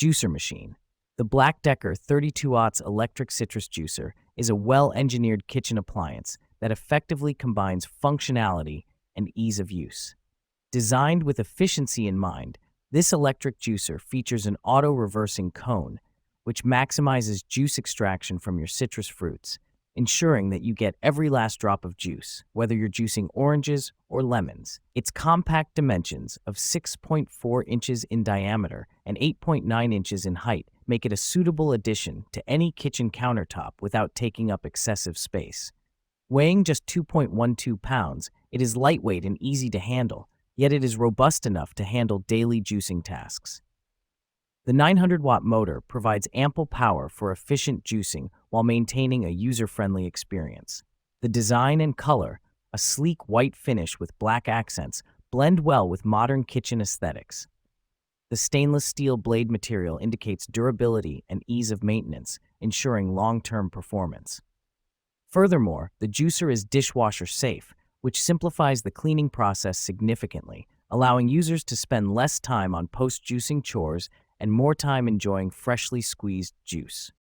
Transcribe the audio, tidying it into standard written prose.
Juicer machine. The Black Decker 32-aughts electric citrus juicer is a well-engineered kitchen appliance that effectively combines functionality and ease of use. Designed with efficiency in mind, this electric juicer features an auto-reversing cone, which maximizes juice extraction from your citrus fruits, ensuring that you get every last drop of juice, whether you're juicing oranges or lemons. Its compact dimensions of 6.4 inches in diameter and 8.9 inches in height make it a suitable addition to any kitchen countertop without taking up excessive space. Weighing just 2.12 pounds, it is lightweight and easy to handle, yet it is robust enough to handle daily juicing tasks. The 900-watt motor provides ample power for efficient juicing while maintaining a user-friendly experience. The design and color, a sleek white finish with black accents, blend well with modern kitchen aesthetics. The stainless steel blade material indicates durability and ease of maintenance, ensuring long-term performance. Furthermore, the juicer is dishwasher safe, which simplifies the cleaning process significantly, allowing users to spend less time on post-juicing chores and more time enjoying freshly squeezed juice.